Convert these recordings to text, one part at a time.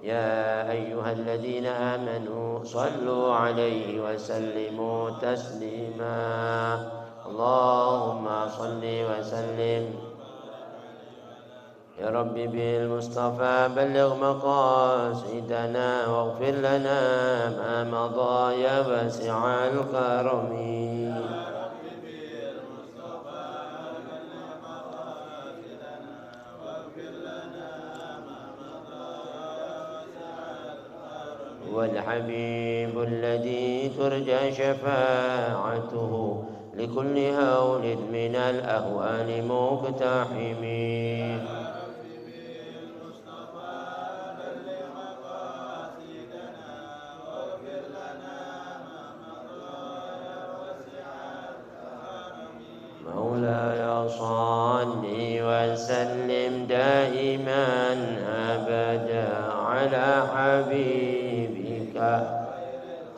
يا أيها الذين آمنوا صلوا عليه وسلموا تسليما اللهم صل وسلم يا رب بالمصطفى بلغ مقاصدنا واغفر لنا ما مضى يا واسع الكرم والحبيب الذي ترجى شفاعته لكل هول من الأهوال مقتحم مولاي صل وسلم دائما أبدا على حبيبك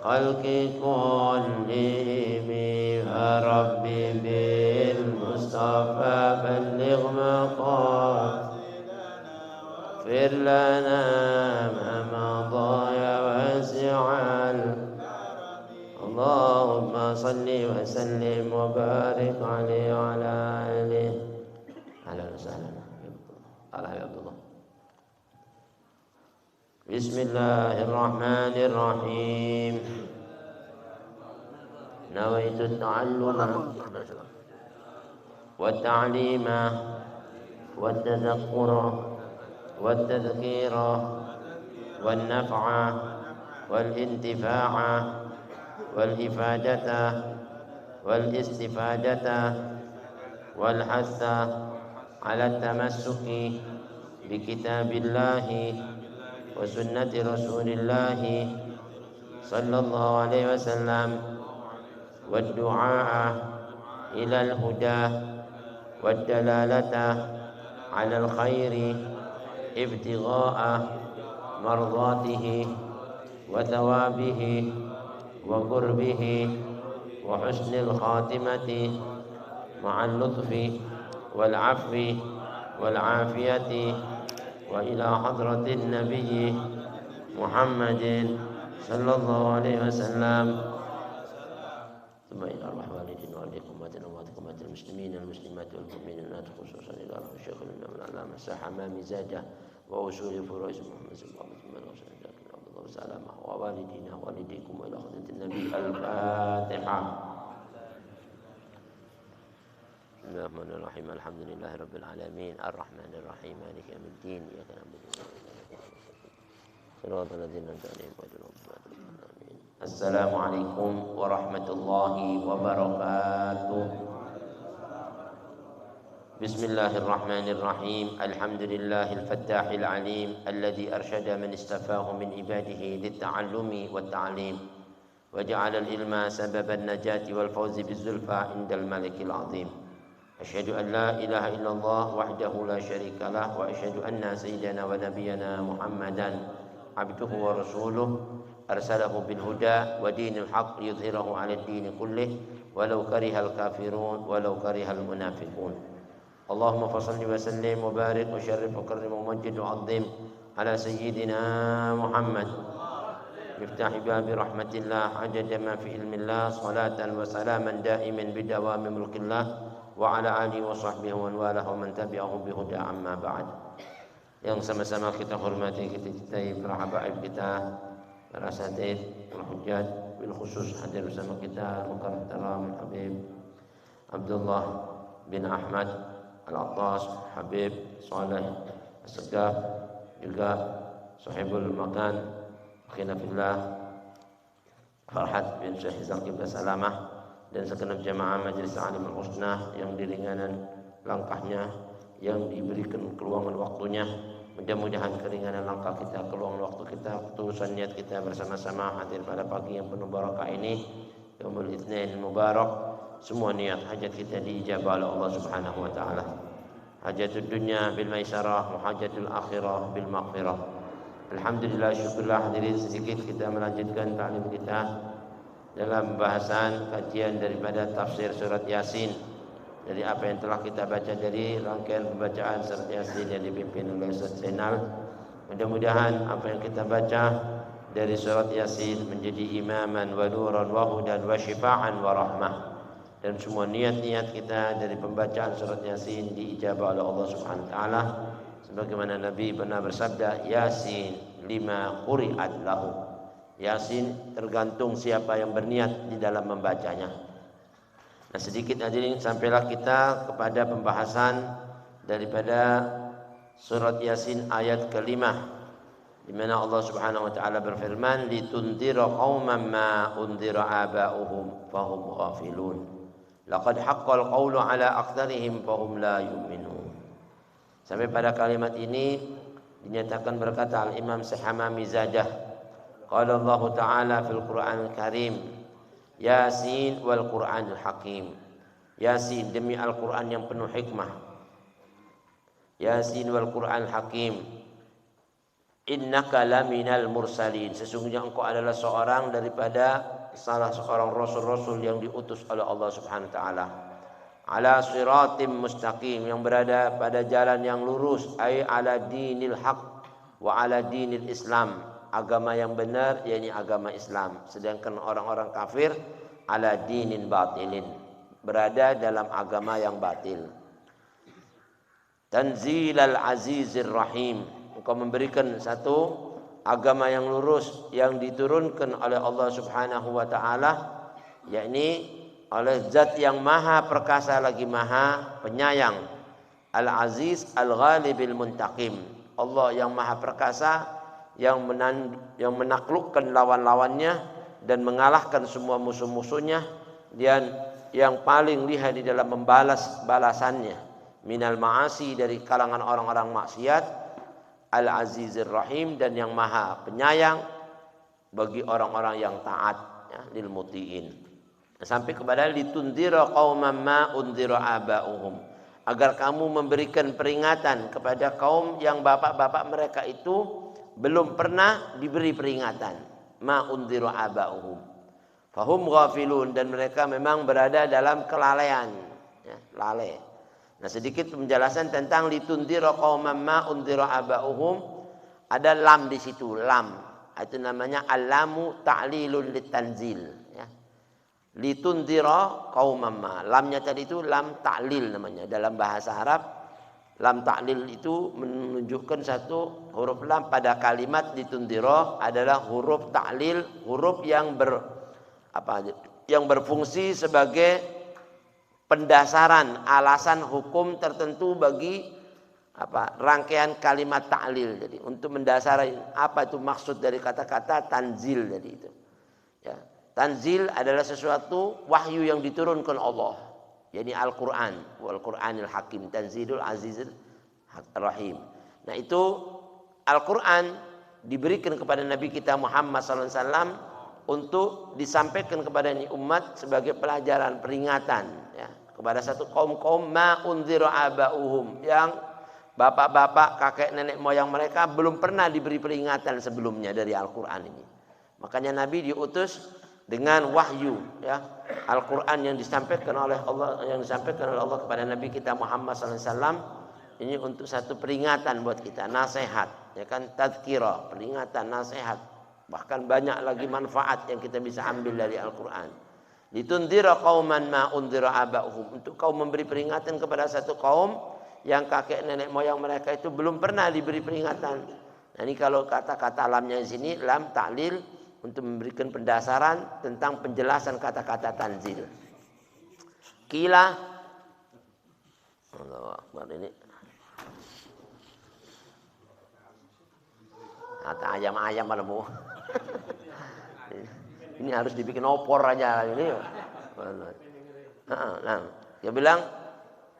خلق كلهم يا ربي بالمصطفى بلغ مقاصدنا واغفر لنا ما مضى يا واسع اللهم صل وسلم وبارك عليه وعلى آله. أهلا وسهلا على عبد الله. بسم الله الرحمن الرحيم. نويت التعلم والتعليم والتذكر والتذكير والنفع والانتفاع والإفادة والاستفادة والحث على التمسك بكتاب الله وسنة رسول الله صلى الله عليه وسلم والدعاء إلى الهدى والدلالة على الخير ابتغاء مرضاته وثوابه وقربه وحسن الخاتمة مع اللطف والعفو والعافية وإلى حضرة النبي محمد صلى الله عليه وسلم ثم إلى أرواح والدينا والديكم وأمواتكم المسلمين المسلمات والمؤمنات خصوصا إلى روح الشيخ الإمام العلامة الساحة حمامي زاده وأصول فروع محمد صلى الله عليه وسلم وسلامه ووالدينا ووالديكم وإلى حضرة النبي. الفاتحة. بسم الله الرحمن الرحيم. الحمد لله رب العالمين الرحمن الرحيم مالك يوم الدين إياك نعبد صراط الذين أنعمت عليهم غير المغضوب عليهم. السلام عليكم ورحمة الله وبركاته. بسم الله الرحمن الرحيم. الحمد لله الفتاح العليم الذي أرشد من استفاه من عباده للتعلم والتعليم وجعل العلم سبب النجاة والفوز بالزلفى عند الملك العظيم. أشهد أن لا إله إلا الله وحده لا شريك له وأشهد أن سيدنا ونبينا محمدا عبده ورسوله أرسله بالهدى ودين الحق يظهره على الدين كله ولو كره الكافرون ولو كره المنافقون. اللهم فصل وسلم وبارك وشرف وكرم ومجد وعظم على سيدنا محمد مفتاح باب رحمة الله عدد ما في علم الله صلاة وسلاما دائما بدوام ملك الله وعلى آله وصحبه ومن والاه ومن تبعهم بهدى. أما بعد. Yang sama-sama kita hormati, kita cintai para habaib kita, para asatidz, para hujjat, bil khusus hadir bersama kita Mukarram Habib Abdullah bin Ahmad Al-Attas, Habib Saleh As-Segaf, juga sahibul makan Khilafillah Farhat bin Syekh Zaki Salamah dan segenap jamaah Majelis Alim Al-Husnah yang diringanan langkahnya, yang diberikan keluangan waktunya. Mudah-mudahan keringanan langkah kita, keluangan waktu kita, ketulusan niat kita bersama-sama hadir pada pagi yang penuh barakah ini, Yaumul Itsnain Mubarak. Semua niat hajat kita diijabah oleh Allah Subhanahu wa taala. Hajatul dunya bil maisarah wa hajatul akhirah bil maghfirah. Alhamdulillah, syukurlah hadirin, sedikit kita melanjutkan ta'lim kita dalam bahasan kajian daripada tafsir surat Yasin, dari apa yang telah kita baca dari rangkaian pembacaan surat Yasin yang dipimpin oleh Ustaz Zainal Mudah-mudahan apa yang kita baca dari surat Yasin menjadi imaman wa nuran wa hudan wa syifaan wa rahmah, dan semua niat-niat kita dari pembacaan surat Yasin diijabah oleh Allah Subhanahu wa taala, sebagaimana Nabi pernah bersabda, Yasin lima quri'at lahu. Yasin tergantung siapa yang berniat di dalam membacanya. Nah, sedikit hadirin, sampailah kita kepada pembahasan daripada surat Yasin ayat kelima, di mana Allah Subhanahu wa taala berfirman, litundira qauman ma undira aba'uhum fahum ghafilun laqad haqqal qawlu ala aktsarihim fahum la yu'minun. Sampai pada kalimat ini dinyatakan berkata Al-Imam Syekh Zadah, qala Allah taala fil Qur'anil Karim, Yasin wal Qur'anil Hakim. Yasin demi Al-Qur'an yang penuh hikmah. Yasin wal Qur'anil Hakim. Innaka laminal mursalin. Sesungguhnya engkau adalah seorang daripada salah seorang rasul-rasul yang diutus oleh Allah Subhanahu wa taala. Ala siratim mustaqim, yang berada pada jalan yang lurus, ay ala dinil haq wa ala dinil Islam, agama yang benar yakni agama Islam. Sedangkan orang-orang kafir ala dinin batilin, berada dalam agama yang batil. Tanzilal azizir rahim, engkau memberikan satu agama yang lurus yang diturunkan oleh Allah Subhanahu wa taala, yakni oleh zat yang maha perkasa lagi maha penyayang. Al-Aziz Al-Ghalibil Muntaqim, Allah yang maha perkasa yang menaklukkan lawan-lawannya dan mengalahkan semua musuh-musuhnya, dan yang paling lihai di dalam membalas balasannya. Minal ma'asi, dari kalangan orang-orang maksiat. Al-Azizir Rahim, dan yang maha penyayang bagi orang-orang yang taat, ya, lil muti'in. Sampai kepada litundira qauman ma undira aba'uhum, agar kamu memberikan peringatan kepada kaum yang bapak-bapak mereka itu belum pernah diberi peringatan. Ma undira aba'uhum fahum ghafilun, dan mereka memang berada dalam kelalaian, ya, lalai. Nah, sedikit penjelasan tentang litundira qauman ma undira aba'uhum. Ada lam di situ, lam. Itu namanya al-lamu ta'lilun litanzil, ya. Litundira qauman ma. Lamnya tadi itu lam ta'lil namanya. Dalam bahasa Arab, lam ta'lil itu menunjukkan satu huruf lam pada kalimat litundira adalah huruf ta'lil, huruf yang yang berfungsi sebagai pendasaran alasan hukum tertentu bagi rangkaian kalimat ta'lil. Jadi untuk mendasari apa itu maksud dari kata-kata tanzil tadi itu. Ya, tanzil adalah sesuatu wahyu yang diturunkan Allah, yakni Al-Qur'an, wal Qur'anil Hakim, tanzilul azizil rahim. Nah, itu Al-Qur'an diberikan kepada Nabi kita Muhammad SAW untuk disampaikan kepada ini umat sebagai pelajaran peringatan, ya, kepada satu kaum-kaum ma unzira aba'uhum, yang bapak-bapak, kakek nenek moyang mereka belum pernah diberi peringatan sebelumnya dari Al-Qur'an ini. Makanya Nabi diutus dengan wahyu, ya, Al-Qur'an yang disampaikan oleh Allah, kepada Nabi kita Muhammad SAW ini untuk satu peringatan buat kita, nasihat, ya kan, tadzkirah, peringatan, nasihat. Bahkan banyak lagi manfaat yang kita bisa ambil dari Al-Qur'an. Litundira qauman ma undira aba'uhum, untuk kaum memberi peringatan kepada satu kaum yang kakek nenek moyang mereka itu belum pernah diberi peringatan. Nah, ini kalau kata-kata lamnya di sini lam ta'lil untuk memberikan pendasaran tentang penjelasan kata-kata tanzil. Qila, Allahu Akbar, ini kata ayam-ayam pada bu. Ini harus dibikin opor aja ini. Nah, dia bilang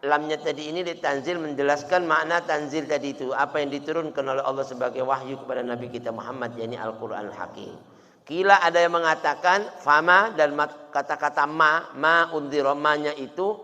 lamnya tadi ini ditanzil menjelaskan makna tanzil tadi itu, apa yang diturunkan oleh Allah sebagai wahyu kepada Nabi kita Muhammad, yakni Al-Qur'an Al-Hakim. Kila ada yang mengatakan fama, dan kata-kata ma undira, ma-nya itu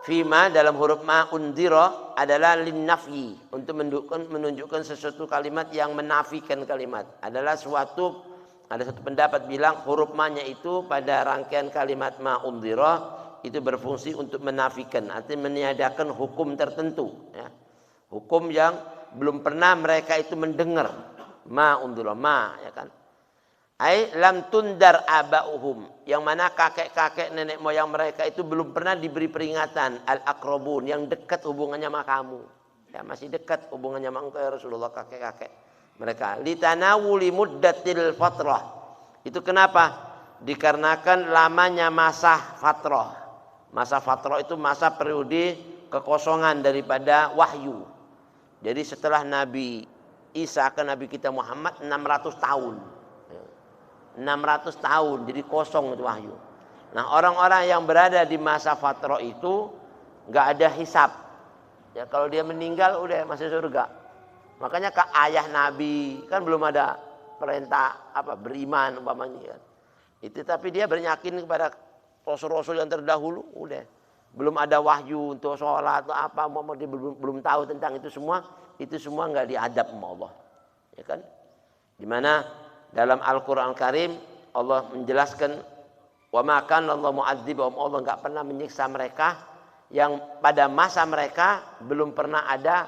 fima dalam huruf ma undira adalah linnafyi, untuk menunjukkan sesuatu kalimat yang menafikan kalimat. Ada satu pendapat bilang huruf ma-nya itu pada rangkaian kalimat ma undira itu berfungsi untuk menafikan, artinya meniadakan hukum tertentu, ya. Hukum yang belum pernah mereka itu mendengar ma undira ma, ya kan. Ai lam tundar abauhum, yang mana kakek-kakek nenek moyang mereka itu belum pernah diberi peringatan, al aqrabun, yang dekat hubungannya sama kamu. Ya, masih dekat hubungannya sama engkau ya Rasulullah, kakek-kakek mereka. Litanawuli muddatil fatrah. Itu kenapa? Dikarenakan lamanya masa fatrah. Masa fatrah itu masa periode kekosongan daripada wahyu. Jadi setelah Nabi Isa ke Nabi kita Muhammad 600 tahun. 600 tahun jadi kosong itu wahyu. Nah, orang-orang yang berada di masa fatrah itu nggak ada hisab. Ya, kalau dia meninggal udah masuk surga. Makanya ke ayah Nabi kan belum ada perintah beriman umpamanya kan. Itu tapi dia bernyakin kepada rasul-rasul yang terdahulu udah. Belum ada wahyu untuk sholat atau apa, dia belum tahu tentang itu semua nggak diadab sama Allah. Ya kan? Dimana dalam Al-Quran Karim Allah menjelaskan wa ma kana Allah mu'adzibahum, Allah enggak pernah menyiksa mereka yang pada masa mereka belum pernah ada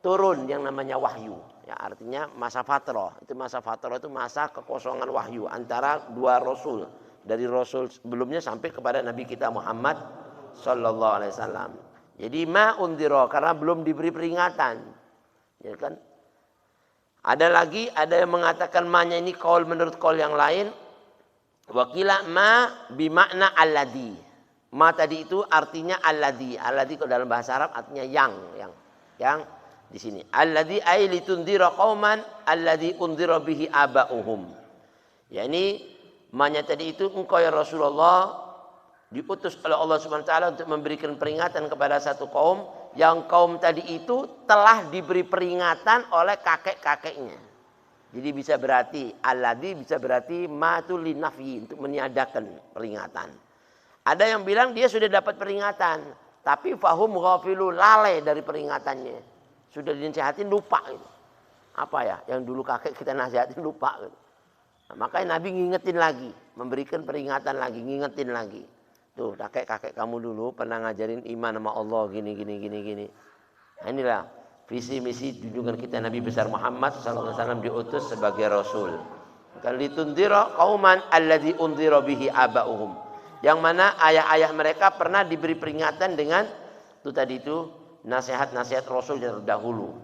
turun yang namanya wahyu. Ya, artinya masa fatrah. Itu masa fatrah itu masa kekosongan wahyu antara dua rasul, dari rasul sebelumnya sampai kepada Nabi kita Muhammad sallallahu alaihi wasallam. Jadi ma undira karena belum diberi peringatan. Ya kan? Ada yang mengatakan ma-nya ini qaul menurut qaul yang lain. Wakila ma bimakna alladhi. Ma tadi itu artinya alladhi. Alladhi kalau dalam bahasa Arab artinya yang di sini. Alladhi ay litundira qauman alladhi undira bihi aba'uhum. Ya ini ma-nya tadi itu engkau ya Rasulullah diutus oleh Allah Subhanahu wa taala untuk memberikan peringatan kepada satu kaum yang kaum tadi itu telah diberi peringatan oleh kakek-kakeknya. Jadi bisa berarti alladzi bisa berarti matul linafi, untuk meniadakan peringatan. Ada yang bilang dia sudah dapat peringatan, tapi fahum ghafilu, lalai dari peringatannya. Sudah dinasihatin lupa gitu. Apa ya? Yang dulu kakek kita nasihatin lupa gitu. Nah, makanya Nabi ngingetin lagi, memberikan peringatan lagi, ngingetin lagi. Tuh, kakek-kakek kamu dulu pernah ngajarin iman sama Allah gini. Nah, inilah visi misi junjungan kita Nabi besar Muhammad sallallahu alaihi wasallam diutus sebagai rasul. Kan litundira qauman alladzi undira bihi aba'uhum. Yang mana ayah-ayah mereka pernah diberi peringatan dengan itu nasihat-nasihat rasul yang terdahulu.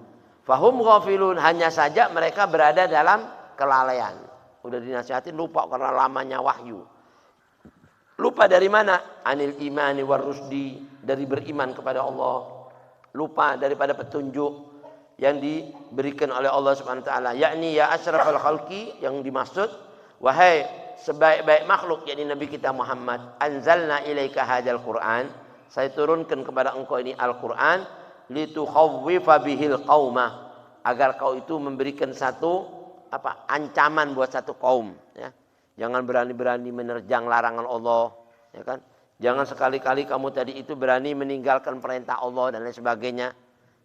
Fahum ghafilun, hanya saja mereka berada dalam kelalaian. Udah dinasihatin lupa karena lamanya wahyu. Lupa dari mana? Anil imani war rusdi, dari beriman kepada Allah. Lupa daripada petunjuk yang diberikan oleh Allah Subhanahu wa taala. Yakni ya asyrafal khalqi, yang dimaksud wahai sebaik-baik makhluk, yakni Nabi kita Muhammad, anzalna ilaika hadzal Qur'an, saya turunkan kepada engkau ini Al-Qur'an, litukhawwifa bihil qaumah, agar kau itu memberikan satu ancaman buat satu kaum, ya. Jangan berani-berani menerjang larangan Allah, ya kan? Jangan sekali-kali kamu tadi itu berani meninggalkan perintah Allah dan lain sebagainya.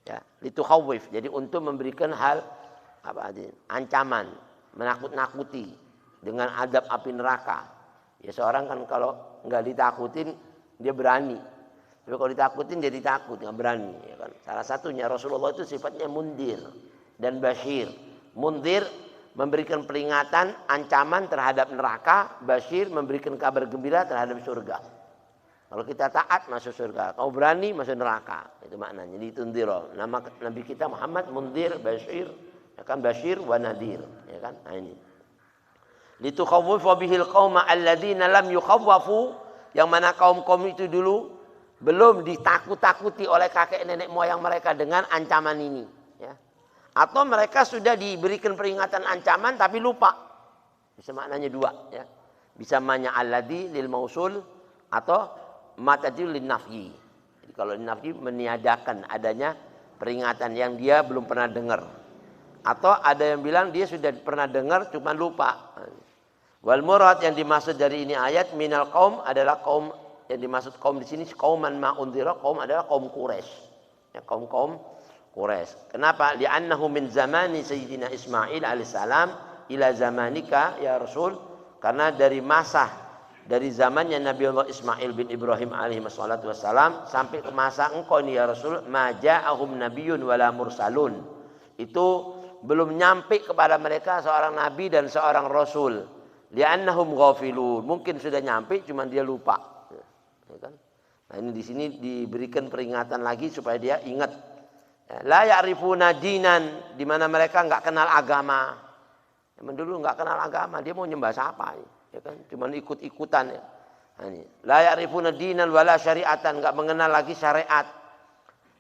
Ya, itu khawif. Jadi untuk memberikan hal ancaman, menakut-nakuti dengan adab api neraka. Ya seorang kan kalau nggak ditakutin dia berani. Tapi kalau ditakutin jadi takut, nggak berani, ya kan? Salah satunya Rasulullah itu sifatnya mundir dan basyir. Mundir memberikan peringatan, ancaman terhadap neraka. Basyir memberikan kabar gembira terhadap surga. Kalau kita taat masuk surga, kalau berani masuk neraka. Itu maknanya. Jadi tundiro. Nama Nabi kita Muhammad mundir, basyir, ya kan, basyir wa nadir, ya kan? Nah ini. Litukhawwifa bihil qauma alladzina lam yukhawwafu, yang mana kaum-kaum itu dulu belum ditakut-takuti oleh kakek nenek moyang mereka dengan ancaman ini, ya. Atau mereka sudah diberikan peringatan ancaman tapi lupa. Bisa maknanya dua, ya. Bisa makna alladzi lil mausul atau matadil lin nafyi. Jadi kalau lin nafyi meniadakan adanya peringatan yang dia belum pernah dengar. Atau ada yang bilang dia sudah pernah dengar cuma lupa. Wal murad, yang dimaksud dari ini ayat minal qaum adalah kaum, yang dimaksud kaum di sini kauman ma undira, kaum adalah kaum Quraisy. Ya, kaum Quraisy. Kenapa? Li'annahu min zamani Sayyidina Ismail alaihissalam ila zamanika ya Rasul. Karena dari zamannya Nabi Allah Ismail bin Ibrahim alaihi wassalam sampai ke masa engkau ini ya Rasul, ma ja'ahum nabiyyun wala mursalun. itu belum nyampe kepada mereka seorang nabi dan seorang rasul. Li'annahum ghafilun. Mungkin sudah nyampe, cuman dia lupa. Ya kan? Nah ini di sini diberikan peringatan lagi supaya dia ingat. La ya'rifuna dinan, di mana mereka nggak kenal agama. Zaman dulu nggak kenal agama, dia mau nyembah siapa? Ya kan? Cuman ikut-ikutan. Ya. Nah, ini. La ya'rifuna dinan wala syari'atan, nggak mengenal lagi syariat.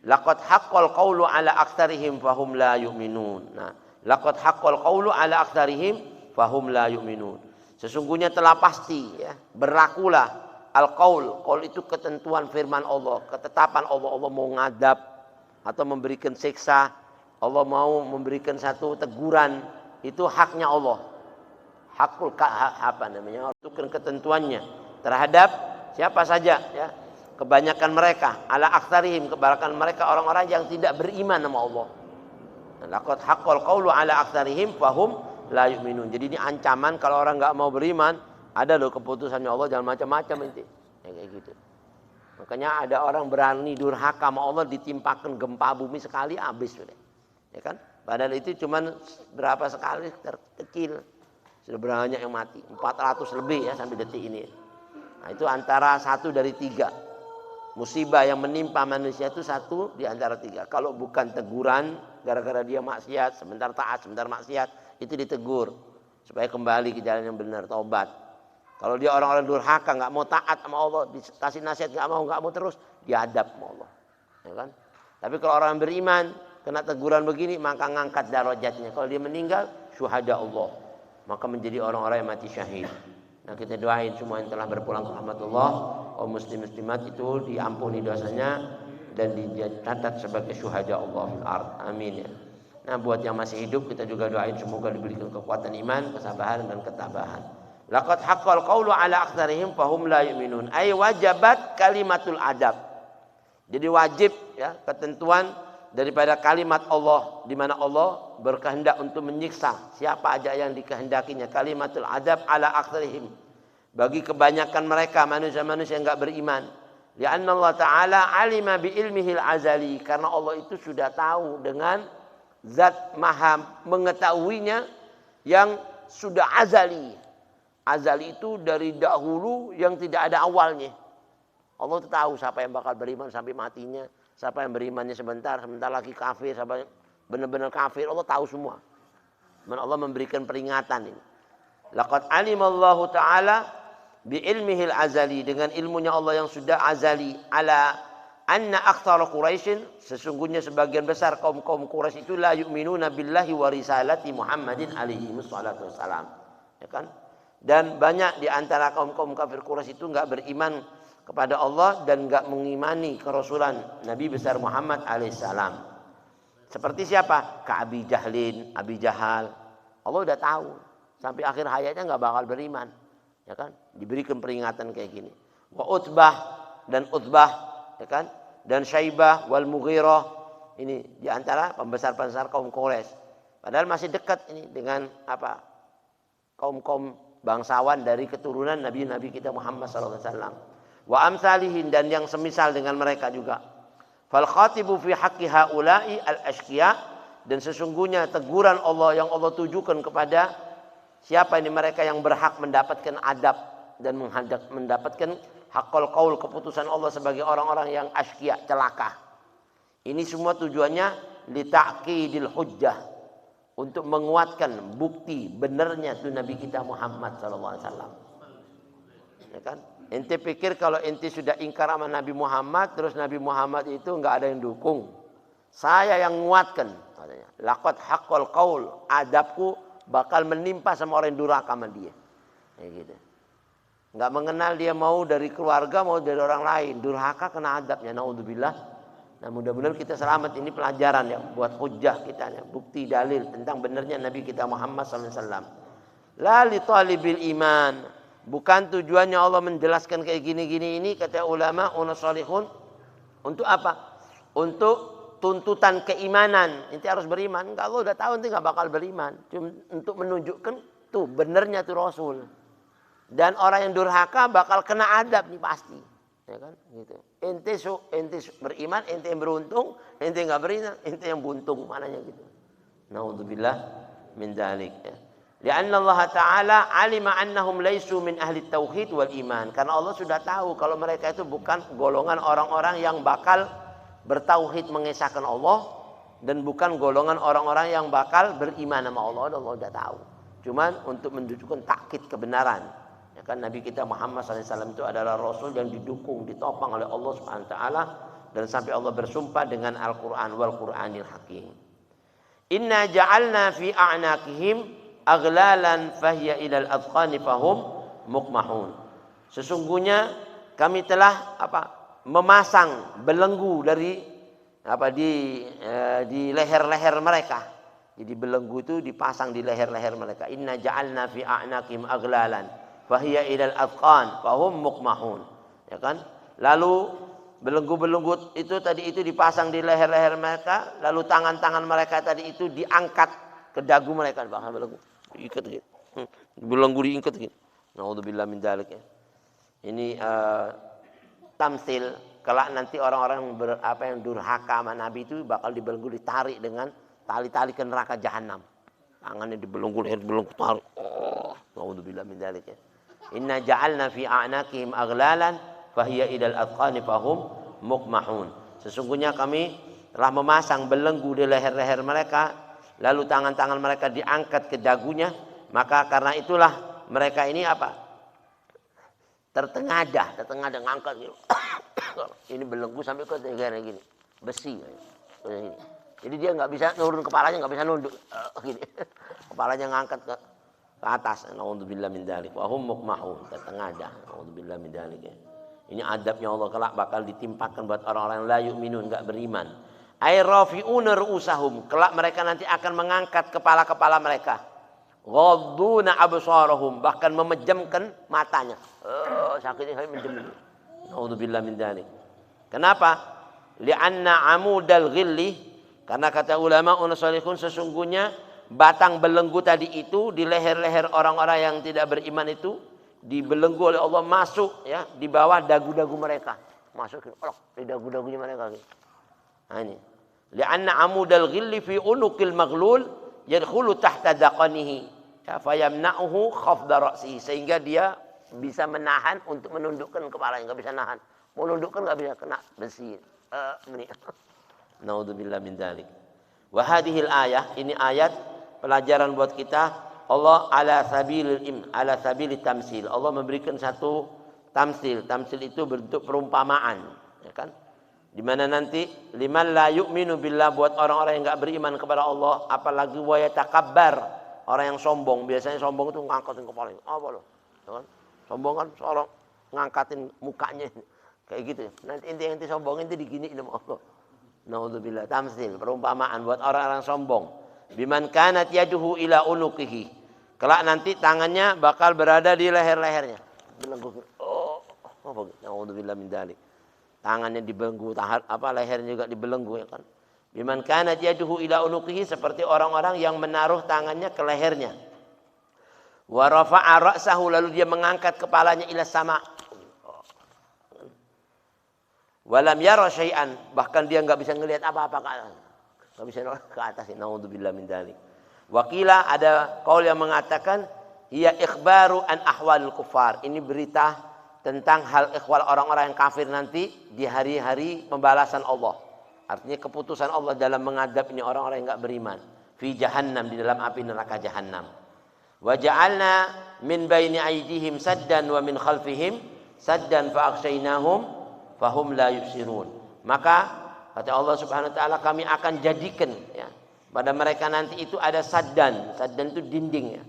Laqad haqqal qawlu ala aktsarihim fahum la yu'minun. Nah, laqad haqqal qawlu ala aktsarihim fahum la yu'minun. Sesungguhnya telah pasti ya, berlakulah al-qaul. Qaul itu ketentuan firman Allah, ketetapan Allah. Allah mau ngadab atau memberikan siksa, Allah mau memberikan satu teguran, itu haknya Allah. Hakul apa namanya? Itu ketentuannya terhadap siapa saja ya. Kebanyakan mereka ala aktsarihim, kebanyakan mereka orang-orang yang tidak beriman sama Allah. Laqad haqqal qaulu ala aktsarihim fahum la yu'minun. Jadi ini ancaman kalau orang enggak mau beriman, ada loh keputusannya Allah, jangan macam-macam inti. Ya, kayak gitu. Makanya ada orang berani durhaka sama Allah, ditimpakan gempa bumi sekali habis sudah. Ya kan? Padahal itu cuman berapa sekali terkecil. Sudah banyak yang mati, 400 lebih ya sampai detik ini. Nah, itu antara 1 dari 3. Musibah yang menimpa manusia itu 1 di antara 3. Kalau bukan teguran gara-gara dia maksiat, sebentar taat, sebentar maksiat, itu ditegur supaya kembali ke jalan yang benar, taubat. Kalau dia orang-orang durhaka, nggak mau taat sama Allah, dikasih nasihat nggak mau terus, diadab sama Allah. Ya kan? Tapi kalau orang beriman kena teguran begini, maka ngangkat darajatnya. Kalau dia meninggal, syuhada Allah, maka menjadi orang-orang yang mati syahid. Nah, kita doain semua yang telah berpulang ke rahmatullah, kaum muslim muslimat itu diampuni dosanya dan dicatat sebagai syuhada Allah fil ard. Amin ya. Nah, buat yang masih hidup kita juga doain semoga diberikan kekuatan iman, kesabaran dan ketabahan. Laqad haqqal qawlu ala aktsarihim fahum la yu'minun. Ay wajabat kalimatul adab. Jadi wajib ya ketentuan daripada kalimat Allah, di mana Allah berkehendak untuk menyiksa siapa aja yang dikehendakinya. Kalimatul adab ala aktsarihim, bagi kebanyakan mereka manusia-manusia yang enggak beriman. Li'anna Allah Ta'ala alima bi ilmihil azali, karena Allah itu sudah tahu dengan zat maha mengetahuinya yang sudah azali. Azali itu dari dahulu yang tidak ada awalnya. Allah itu tahu siapa yang bakal beriman sampai matinya, siapa yang berimannya sebentar lagi kafir, siapa benar-benar kafir, Allah tahu semua. Dan Allah memberikan peringatan ini. Laqad alimallahu ta'ala bi ilmihil azali, dengan ilmunya Allah yang sudah azali, ala anna aktsara Quraisyin, sesungguhnya sebagian besar kaum-kaum Quraisy itu la yu'minuna billahi wa risalati Muhammadin alaihi wassalatu wassalam. Ya kan? Dan banyak di antara kaum-kaum kafir Quraisy itu enggak beriman kepada Allah dan enggak mengimani kerasulan Nabi besar Muhammad alaihissalam. Seperti siapa? Abi Jahlin, Abi Jahal. Allah udah tahu sampai akhir hayatnya enggak bakal beriman. Ya kan? Diberikan peringatan kayak gini. Wa Utbah dan Utbah, ya kan? Dan Syaibah wal Mughirah. Ini di antara pembesar-pembesar kaum Quraisy. Padahal masih dekat ini dengan apa? Kaum-kaum bangsawan dari keturunan Nabi-Nabi kita Muhammad sallallahu alaihi wasallam. Wa amsalihin, dan yang semisal dengan mereka juga. Fal khatibu fi haqqi haula'i al-ashqiya, dan sesungguhnya teguran Allah yang Allah tujukan kepada siapa ini mereka yang berhak mendapatkan adab dan mendapatkan haqqul qaul, keputusan Allah sebagai orang-orang yang ashqiya, celaka. Ini semua tujuannya li ta'qidil hujjah, untuk menguatkan bukti benarnya itu Nabi kita Muhammad sallallahu alaihi wasallam. Ya kan? Ente pikir kalau ente sudah ingkar sama Nabi Muhammad, terus Nabi Muhammad itu enggak ada yang dukung. Saya yang menguatkan katanya. Laqad haqqal qaul, adabku bakal menimpa sama orang yang durhaka sama dia. Ya gitu. Enggak mengenal dia mau dari keluarga mau dari orang lain, durhaka kena adabnya, naudzubillah. Nah, mudah-mudahan kita selamat. Ini pelajaran ya buat hujjah kita ya, bukti dalil tentang benarnya Nabi kita Muhammad sallallahu alaihi wasallam. La li talibil iman, bukan tujuannya Allah menjelaskan kayak gini-gini ini, kata ulama unasolihun, untuk apa? Untuk tuntutan keimanan. Inti harus beriman. Enggak, Allah udah tahu nanti enggak bakal beriman. Cuma untuk menunjukkan tuh benarnya tuh Rasul. Dan orang yang durhaka bakal kena adab nih pasti. Ya kan? Gitu. Ente beriman, ente yang beruntung, ente enggak beriman, ente yang buntung, mananya gitu. Naudzubillah min dzalik. Ya. Lianna Allah Ta'ala alima annahum laisu min ahli tauhid wal iman. Karena Allah sudah tahu kalau mereka itu bukan golongan orang-orang yang bakal bertauhid mengesahkan Allah, dan bukan golongan orang-orang yang bakal beriman sama Allah. Allah sudah tahu. Cuman untuk menunjukkan takkid kebenaran. Ya kan, Nabi kita Muhammad SAW itu adalah Rasul yang didukung, ditopang oleh Allah Subhanahu Wa Ta'ala, dan sampai Allah bersumpah dengan Al-Quran wal Quranil Hakim. Inna ja'alna fi a'naqihim aghlalan fahiya ilal adqani fahum mukmahun. Sesungguhnya kami telah memasang belenggu dari di leher-leher mereka. Jadi belenggu itu dipasang di leher-leher mereka. Inna ja'alna fi a'naqihim aghlalan fahiya ilal adqan fahum mukmahun. Ya kan? Lalu belenggu-belenggu itu tadi itu dipasang di leher-leher mereka, lalu tangan-tangan mereka tadi itu diangkat ke dagu mereka, bahkan belenggu diikat gitu. Belenggu diikat gitu. Naudzubillah min dzalik ya. Ini tamsil, kelak nanti orang-orang yang durhaka sama Nabi itu bakal dibelenggu, ditarik dengan tali-tali ke neraka jahanam. Tangannya dibelenggu, leher dibelenggu, tarik. Naudzubillah min dzalik ya. Inna ja'alna fi a'naqihim aghlalan fahiya idal adqani fahum mukmahun. Sesungguhnya kami telah memasang belenggu di leher-leher mereka, lalu tangan-tangan mereka diangkat ke dagunya, maka karena itulah mereka ini tertengadah ngangkat gitu. Ini belenggu sampai ke negara gini, besi gini. Jadi dia nggak bisa nurun, kepalanya nggak bisa nunduk gini. Kepalanya ngangkat ke atas. Naudzubillah min dzalik. Wa hum mukmahun, tertengadah. Naudzubillah min dzalik. Ini adabnya Allah kelak bakal ditimpakan buat orang-orang yang la yu'minun, enggak beriman. Ay rafi'una ru'usahum, kelak mereka nanti akan mengangkat kepala-kepala mereka. Ghadduna absarahum, bahkan memejamkan matanya. Sakitnya saya menjam. Naudzubillah min dzalik. Kenapa? Li'anna amudal ghilli, karena kata ulama unasalihun, sesungguhnya batang belenggu tadi itu di leher-leher orang-orang yang tidak beriman itu dibelenggu oleh Allah, masuk ya di bawah dagu-dagu mereka, masuk di dagu-dagunya mereka gitu. Nah ini li'anna amudal ghilli fi unuqil maghlul yadkhulu tahta daqanihi fa yamna'uhu khafda ra'sihi, sehingga dia bisa menahan untuk menundukkan kepalanya, enggak bisa nahan, mau nundukkan enggak bisa, kena besi. Naudzubillah min dzalik. Wa hadhil ayah, ini ayat pelajaran buat kita. Allah ala sabilit tamsil. Allah memberikan satu tamsil. Tamsil itu bentuk perumpamaan, ya kan? Di mana nanti liman la yu'minu billah, buat orang-orang yang enggak beriman kepada Allah, apalagi wa yatakabbar, orang yang sombong. Biasanya sombong itu ngangkatin kepalanya. Apa loh? Ya kan? Sombong kan seorang ngangkatin mukanya kayak gitu. Nanti inti sombong itu diginiin sama Allah. Naudzubillah. Tamsil, perumpamaan buat orang-orang sombong. Biman kanat yaduhu ila unuqihi, kelak nanti tangannya bakal berada di leher-lehernya. Belenggu. Naudzubillah min dzalik. Tangannya dibelenggu, lehernya juga dibelenggu, ya kan. Biman kanat yaduhu ila unuqihi, seperti orang-orang yang menaruh tangannya ke lehernya. Wa rafa'a ra'sahu, lalu dia mengangkat kepalanya ila sama. Walam yara syai'an, bahkan dia enggak bisa ngelihat apa-apa ke atas. Enggak bisa ke atas. Naudzubillah min dzalik. Wakila, ada qaul yang mengatakan hiya ikhbaru an ahwalil kufar. Ini berita tentang hal ikhwal orang-orang yang kafir nanti di hari-hari pembalasan Allah. Artinya keputusan Allah dalam mengadab ini orang-orang yang enggak beriman. Fi jahannam, di dalam api neraka jahannam. Wa ja'alna min baini aydihim saddan wa min khalfihim saddan fa aghshaynahum fahum la yubsirun. Maka kata Allah Subhanahu wa taala, kami akan jadikan ya pada mereka nanti itu ada saddan. Saddan itu dinding ya.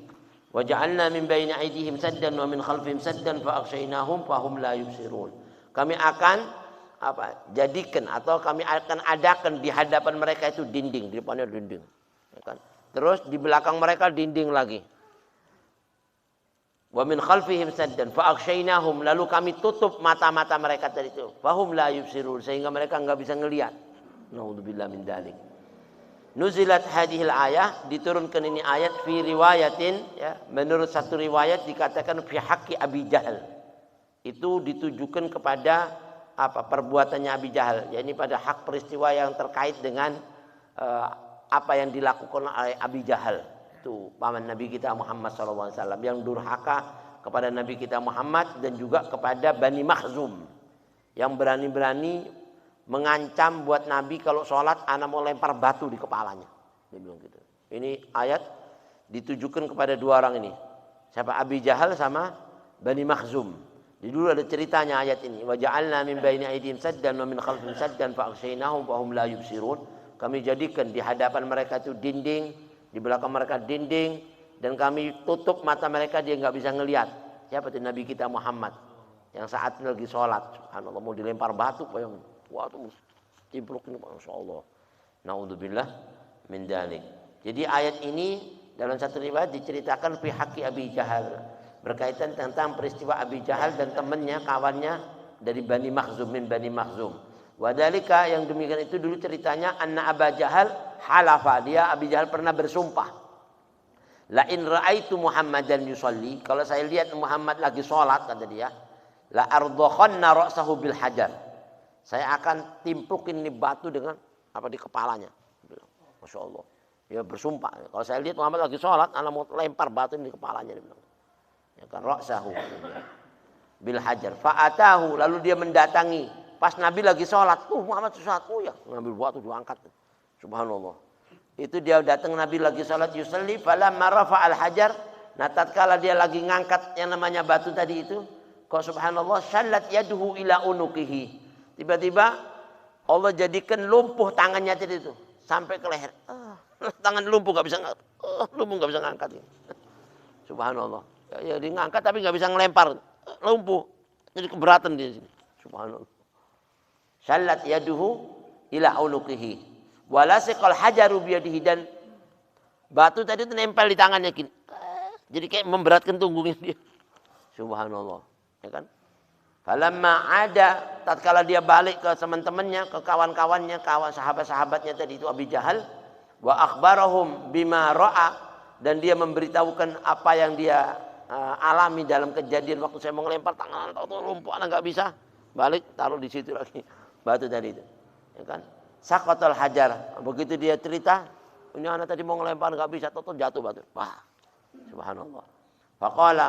Wa ja'alna min baini aydihim saddan wa min khalfihim saddan fa aghshaynahum fahum la yubsirun. Kami akan jadikan atau kami akan adakan di hadapan mereka itu dinding, di depannya dinding. Ya kan? Terus di belakang mereka dinding lagi. Wa min khalfihim saddan fa aghshaynahum, lalu kami tutup mata-mata mereka tadi itu. Fahum la yubsirun, sehingga mereka enggak bisa ngelihat. Naudzubillah min dzalik. Nuzilat hadhil ayah, diturunkan ini ayat fi riwayatin ya, menurut satu riwayat dikatakan fi haqqi Abi Jahal. Itu ditujukan kepada perbuatannya Abi Jahal, yakni pada hak peristiwa yang terkait dengan apa yang dilakukan oleh Abi Jahal, itu paman Nabi kita Muhammad SAW, yang durhaka kepada Nabi kita Muhammad dan juga kepada Bani Makhzum yang berani-berani mengancam buat Nabi kalau sholat ana mau lempar batu di kepalanya. Dia bilang gitu. Ini ayat ditujukan kepada dua orang ini. Siapa? Abi Jahal sama Bani Makhzum. Jadi dulu ada ceritanya ayat ini. Wa ja'alna min baini aydihim saddan wa min khalfihim saddan fa aghshaynahum fa hum la yubsirun. Kami jadikan di hadapan mereka itu dinding, di belakang mereka dinding, dan kami tutup mata mereka, dia nggak bisa ngelihat. Siapa itu? Nabi kita Muhammad yang saat lagi sholat. Subhanallah, mau dilempar batu, bayangin. Wah, itu cipluk ini, masya Allah. Naudzubillah min dzalik. Jadi ayat ini dalam satu riwayat diceritakan fi haqqi Abi Jahal, berkaitan tentang peristiwa Abi Jahal dan temannya, kawannya dari Bani Makhzum, min Bani Makhzum. Wadalika, yang demikian itu dulu ceritanya, anna Aba Jahal halafa, dia Abi Jahal pernah bersumpah, la in ra'aitu Muhammadan yusalli, kalau saya lihat Muhammad lagi sholat, kata dia, la ardakhanna ra'sahu bil hajar, saya akan timplukin ini batu dengan apa di kepalanya. Masya Allah, dia bersumpah, kalau saya lihat Muhammad lagi sholat, anak mau lempar batu di kepalanya, dia bilang. Ya kan, ra'sahu bil hajar. Fa'atahu, lalu dia mendatangi pas Nabi lagi sholat. Muhammad sholat, ya ngambil batu diangkat. Subhanallah. Itu dia datang Nabi lagi sholat, yusalli falamma rafa'al hajar. Nah, tatkala dia lagi ngangkat yang namanya batu tadi itu, kok subhanallah, shallat yaduhu ila unukihi. Tiba-tiba Allah jadikan lumpuh tangannya tadi itu sampai ke leher. Tangan lumpuh, nggak bisa ngangkat. Lumpuh nggak bisa ngangkat. Subhanallah. Ya, dia ngangkat tapi nggak bisa ngelempar, lumpuh. Jadi keberatan di sini. Subhanallah. Shallat yaduhu ila unuqihi walasiqal hajaru biyadihi, dan batu tadi itu nempel di tangannya gini. Jadi kayak memberatkan punggungnya dia. Subhanallah, ya kan? Falamma ada, tatkala dia balik ke teman-temannya, ke kawan-kawannya, kawan sahabat-sahabatnya tadi itu Abi Jahal, wa akhbarahum bima ra'a, dan dia memberitahukan apa yang dia alami dalam kejadian waktu saya mau ngelempar tangan, tahu lumpuh, anak nggak bisa, balik taruh di situ lagi batu tadi itu, ya kan? Saqatal hajar, begitu dia cerita, ini anak tadi mau ngelempar nggak bisa, tahu jatuh batu. Wah, subhanallah. Faqala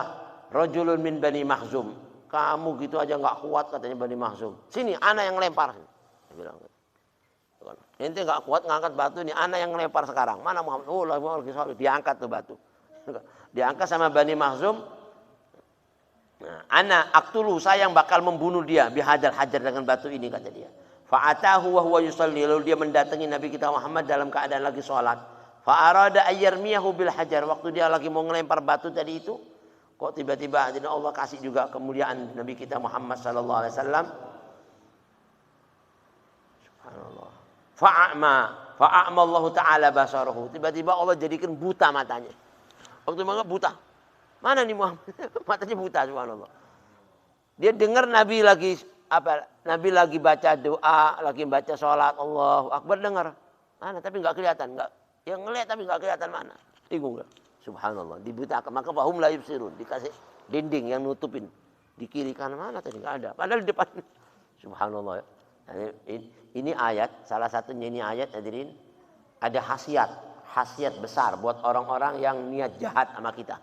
rajulun min Bani Makhzum, kamu gitu aja nggak kuat, katanya Bani Makhzum. Sini, anak yang lempar. Dia bilang, ente nggak kuat ngangkat batu, ini anak yang ngelempar sekarang. Mana Muhammad? Oh, lagi sholat, diangkat tuh batu. Diangkat sama Bani Makhzum. Nah, ana aktulu, saya yang bakal membunuh dia bihadal hajar, dengan batu ini, kata dia. Fa'atahu wa huwa yusalli, lalu dia mendatangi Nabi kita Muhammad dalam keadaan lagi sholat. Fa'arada ayyarmiyahu bil hajar, waktu dia lagi mau ngelempar batu tadi itu, kok tiba-tiba Allah kasih juga kemuliaan Nabi kita Muhammad sallallahu alaihi wasallam. Subhanallah. Fa'a'ma Allah taala basarahu, tiba-tiba Allah jadikan buta matanya. Waktu mau buta. Mana nih Muhammad? Matanya buta, subhanallah. Dia dengar Nabi lagi apa? Nabi lagi baca doa, lagi baca sholat, Allahu Akbar, dengar. Mana? Tapi nggak kelihatan, nggak. Yang ngeliat tapi nggak kelihatan mana. Bingung nggak? Subhanallah. Dibutakan, maka fahum la yubsirun, dikasih dinding yang nutupin. Di kiri kanan mana tadi nggak ada. Padahal di depan. Subhanallah. Ini ayat, salah satunya ini ayat, hadirin, ada khasiat besar buat orang-orang yang niat jahat sama kita.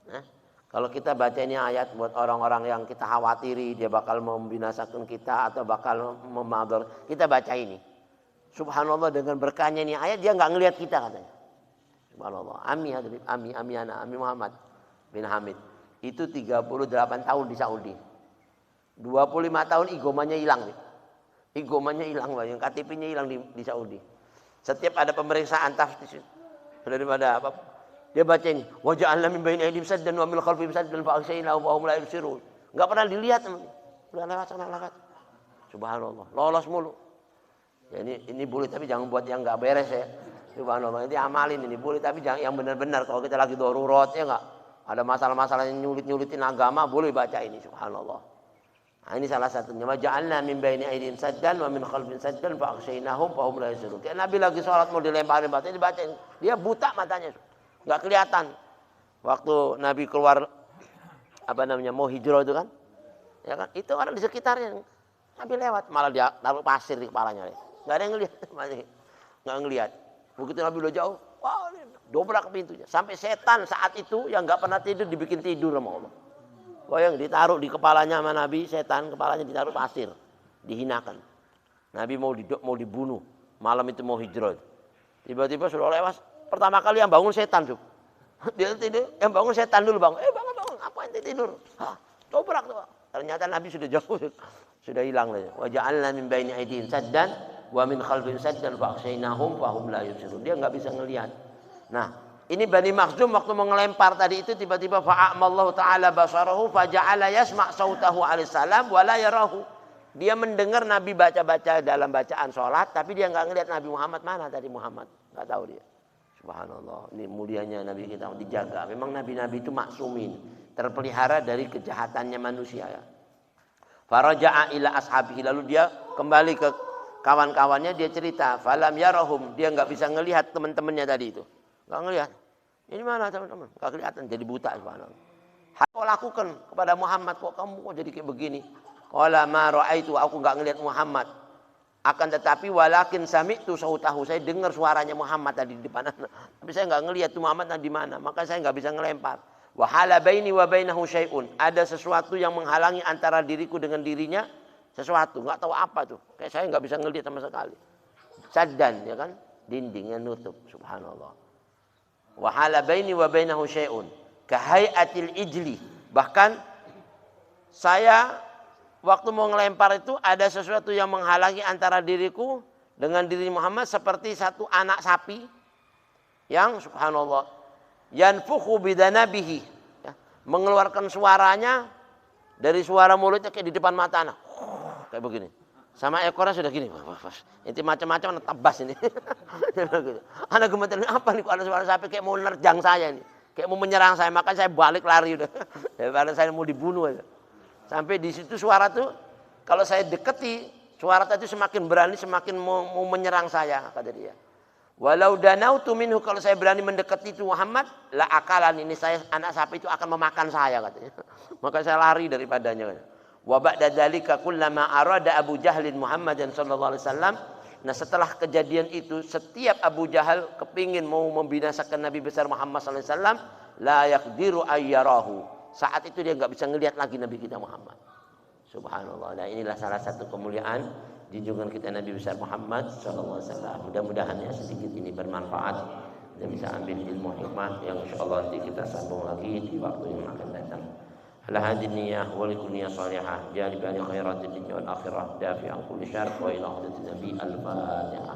Nah, kalau kita baca ini ayat buat orang-orang yang kita khawatiri dia bakal membinasakan kita atau bakal memador, kita baca ini. Subhanallah, dengan berkahnya ini ayat, dia nggak ngelihat kita katanya. Subhanallah. Ami Muhammad bin Hamid itu 38 tahun di Saudi. 25 tahun igomanya hilang. Igomanya hilang, yang KTP-nya hilang di Saudi. Setiap ada pemeriksaan tafsir daripada apa, dia baca ini, wa ja'alna min baini aydihim saddan wa min khalfihim saddan fa aghshaynahum wa hum la yubsirun. Enggak pernah dilihat, udah lewat sana lewat. Subhanallah, lolos mulu. Ya, ini boleh tapi jangan buat yang enggak beres ya. Subhanallah, ini amalin ini boleh tapi jangan yang benar-benar. Kalau kita lagi darurat ya enggak, ada masalah-masalah yang nyulit-nyulitin agama, boleh baca ini, subhanallah. Nah, ini salah satunya. Wa ja'alna min baini aydihim saddan wa min khalfihim saddan fa aghshaynahum fa hum la yubsirun. Kayak Nabi lagi sholat mau dilemparin batu, dibacain, dia buta matanya. Nggak kelihatan. Waktu Nabi keluar apa namanya mau hijrah itu kan, ya kan, itu orang di sekitarnya Nabi lewat malah dia taruh pasir di kepalanya, nggak ada yang ngelihat, nggak ngelihat. Begitu Nabi udah jauh, wah, dobrak pintunya. Sampai setan saat itu yang nggak pernah tidur dibikin tidur sama Allah. Yang ditaruh di kepalanya sama Nabi, setan kepalanya ditaruh pasir, dihinakan. Nabi mau dibunuh, malam itu mau hijrah. Tiba-tiba sudah lewat, pertama kali yang bangun setan tuh. Dia tidur, yang bangun setan dulu bangun. Bangun, apa ente tidur? Dobrak tuh. Ternyata Nabi sudah jauh, sudah hilang. Wa ja'alna min baini aydihim saddan wa min khalfihim saddan fa aghshaynahum fa hum la yubsirun. Dia enggak bisa ngelihat. Nah, ini Bani Makhzum waktu mau ngelempar tadi itu tiba-tiba fa'amallahu ta'ala basarahu fa ja'ala yasma' sautahu alaihi salam wa la yarahu. Dia mendengar Nabi baca-baca dalam bacaan sholat, tapi dia enggak ngelihat Nabi Muhammad. Mana tadi Muhammad? Enggak tahu dia. Subhanallah, ini mulianya Nabi kita dijaga. Memang Nabi-Nabi itu maksumin, terpelihara dari kejahatannya manusia ya. Faraja'a ila ashabihi, lalu dia kembali ke kawan-kawannya, dia cerita, falam yarahum, dia nggak bisa ngelihat teman-temannya tadi itu. Nggak ngelihat. Ini mana teman-teman? Nggak kelihatan, jadi buta subhanallah. Apa lakukan kepada Muhammad, kok kamu kok jadi kayak begini? Qala ma ra'aitu, aku nggak ngelihat Muhammad. Akan tetapi walakin sami'tu sautahu, saya dengar suaranya Muhammad tadi di depan. Tapi saya nggak ngelihat tuh Muhammad di mana, maka saya nggak bisa ngelempar. Wa hala baini wa bainahu syai'un, ada sesuatu yang menghalangi antara diriku dengan dirinya, sesuatu, nggak tahu apa tuh. Kayak saya nggak bisa ngelihat sama sekali. Saddan, ya kan? Dindingnya nutup, subhanallah. Wa hala baini wa bainahu syai'un kahai'atil ijli. Bahkan saya waktu mau ngelempar itu ada sesuatu yang menghalangi antara diriku dengan diri Muhammad seperti satu anak sapi yang subhanallah yanfukhu bidanabihi, ya, mengeluarkan suaranya dari suara mulutnya kayak di depan mata anak. Kayak begini. Sama ekornya sudah gini. Ini macam-macam tabas ini. Anak gemeter, apa nih kok ada suara sapi kayak mau nerjang saya ini. Kayak mau menyerang saya, maka saya balik lari udah. Daripada saya mau dibunuh aja. Sampai di situ suara tuh, kalau saya deketi, suara tadi semakin berani, semakin mau menyerang saya, kata dia. Walau danautu minhu, kalau saya berani mendekati itu Muhammad, la akalan, ini saya anak sapi itu akan memakan saya, katanya. Maka saya lari daripadanya. Wa ba'da dzalika kullama arada Abu Jahlin Muhammadan sallallahu alaihi wasallam. Nah, setelah kejadian itu, setiap Abu Jahal kepingin mau membinasakan Nabi besar Muhammad sallallahu alaihi wasallam, la yaqdiru ayyarahu. Saat itu dia nggak bisa ngelihat lagi Nabi kita Muhammad. Subhanallah. Nah, inilah salah satu kemuliaan junjungan kita Nabi besar Muhammad sallallahu alaihi wasallam. Mudah-mudahan ya sedikit ini bermanfaat dan bisa ambil ilmu hikmah yang insyaallah nanti kita sambung lagi di waktu yang akan datang. Ala hadhihi niyyah wa likulli niyyah salihah jalibani khairatin dunya wal akhirah dafi'an kulli syarr wa ila hadratin nabi al-fatihah.